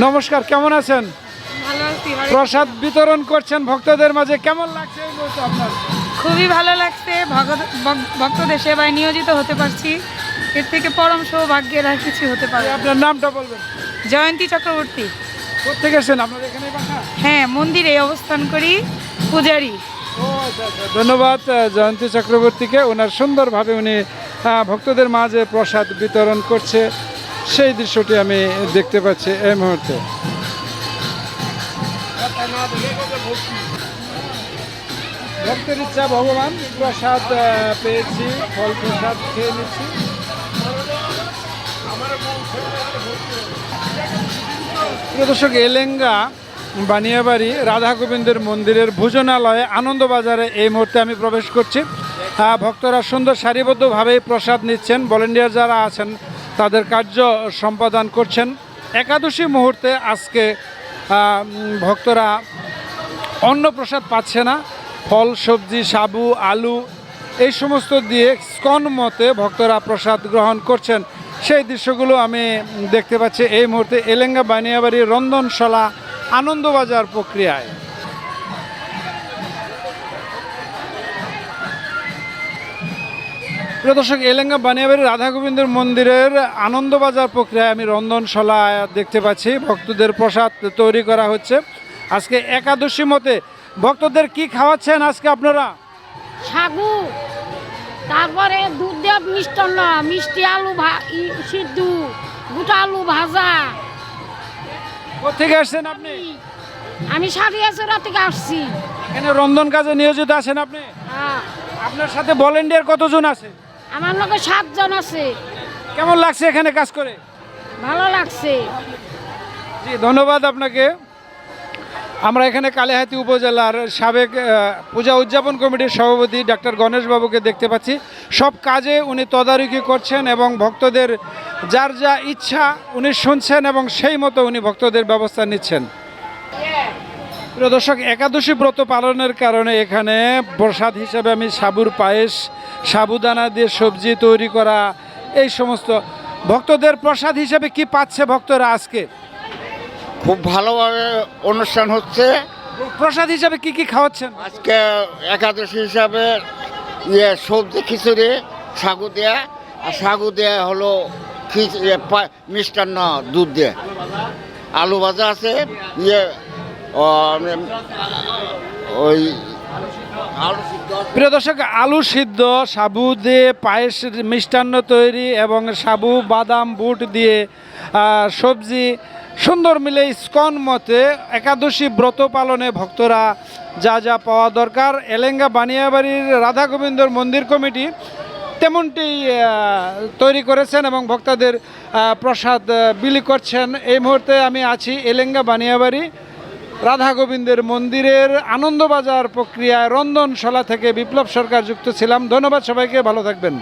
নমস্কার, কেমন আছেন? ভালো আছি। প্রসাদ বিতরণ করছেন ভক্তদের মাঝে, কেমন লাগছে এই মুহূর্তে আপনার? খুবই ভালো লাগছে। ভক্তদের সেবায় নিয়োজিত হতে পারছি, এর থেকে পরম সৌভাগ্যের আর কিছু হতে পারে। আপনার নামটা বলবেন। জয়ন্তী চক্রবর্তী। কোথেকে এসেছেন? আপনার এখানে বাসা? হ্যাঁ, মন্দিরে অবস্থান করি, পূজারি। ও আচ্ছা আচ্ছা, ধন্যবাদ জয়ন্তী চক্রবর্তীকে। ওনার সুন্দরভাবে উনি ভক্তদের মাঝে প্রসাদ বিতরণ করছে, সেই দৃশ্যটি আমি দেখতে পাচ্ছি এই মুহূর্তে। ভক্তের ইচ্ছা ভগবান, প্রসাদ পেয়েছি, ফল প্রসাদ খেয়ে নিচ্ছি। প্রিয় দর্শক, এলেঙ্গা বানিয়াবাড়ি রাধা গোবিন্দের মন্দিরের ভোজনালয়ে আনন্দবাজারে এই মুহূর্তে আমি প্রবেশ করছি। ভক্তরা সুন্দর সারিবদ্ধভাবেই প্রসাদ নিচ্ছেন, ভলেন্টিয়ার যারা আছেন তাদের কার্য সম্পাদন করছেন। একাদশী মুহূর্তে আজকে ভক্তরা অন্ন প্রসাদ পাচ্ছে না, ফল সবজি সাবু আলু এই সমস্ত দিয়ে স্কন মতে ভক্তরা প্রসাদ গ্রহণ করছেন, সেই দৃশ্যগুলো আমি দেখতে পাচ্ছি এই মুহূর্তে এলেঙ্গা বানিয়াবাড়ি রন্ধনশালা আনন্দবাজার প্রক্রিয়ায়। প্রিয় দর্শক, এলেঙ্গা বানিয়াবাড়ি রাধা গোবিন্দের মন্দিরের আনন্দবাজার প্রক্রিয়ায় আমি রন্ধনশালা দেখতে পাচ্ছি। ভক্তদের প্রসাদ তৈরি করা হচ্ছে আজকে একাদশী মতে। ভক্তদের কি খাওয়াচ্ছেন আজকে আপনারা? সাগু, তারপরে দুধ দিয়ে মিষ্টান্ন, মিষ্টি আলু সিদ্ধ, গোটা আলু ভাজা। কোথেকে আসছেন আপনি? আমি সারিয়াচড়া থেকে আসছি। এখানে রন্ধন কাজে নিয়োজিত আছেন আপনি? হ্যাঁ, আপনার সাথে ভলেন্টিয়ার কতজন আছে? আমার লোকে 7 জন আছে। কেমন লাগছে এখানে কাজ করে? ভালো লাগছে। জি, ধন্যবাদ আপনাকে। আমরা এখানে কালিহাতী উপজেলার সাবেক পূজা উদযাপন কমিটির সভাপতি ডাক্তার গণেশবাবুকে দেখতে পাচ্ছি। সব কাজে উনি তদারকি করছেন এবং ভক্তদের যার যা ইচ্ছা উনি শুনছেন এবং সেই মতো উনি ভক্তদের ব্যবস্থা নিচ্ছেন। প্রিয় দর্শক, একাদশী ব্রত পালনের কারণে এখানে প্রসাদ হিসেবে আমি সাবুর পায়েস, সাবুদানা দিয়ে সবজি তৈরি করা এই সমস্ত ভক্তদের প্রসাদ হিসেবে কি পাচ্ছে ভক্তরা আজকে? খুব ভালোভাবে অনুষ্ঠান হচ্ছে। প্রসাদ হিসাবে কি কি খাওয়াচ্ছেন আজকে একাদশী হিসাবে সবজি খিচুড়ি, সাগু দেয়া, আর সাগু দেয়া হলো মিষ্টান্ন দুধ দিয়ে, আলু ভাজা আছে, ওই আলু সিদ্ধ। প্রিয় দর্শক, আলু সিদ্ধ, সাবু দিয়ে পায়েস, মিষ্টান্ন তৈরি এবং সাবু বাদাম বুট দিয়ে সবজি সুন্দর মিলে স্কন মতে একাদশী ব্রত পালনে ভক্তরা যা যা পাওয়া দরকার এলেঙ্গা বানিয়াবাড়ির রাধা গোবিন্দর মন্দির কমিটি তেমনটি তৈরি করেছেন এবং ভক্তদের প্রসাদ বিলি করছেন। এই মুহূর্তে আমি আছি এলেঙ্গা বানিয়াবাড়ি রাধা গোবিন্দের মন্দিরের আনন্দবাজার প্রক্রিয়ায় রন্ধনশালা থেকে বিপ্লব সরকার যুক্ত ছিলাম। ধন্যবাদ সবাইকে, ভালো থাকবেন।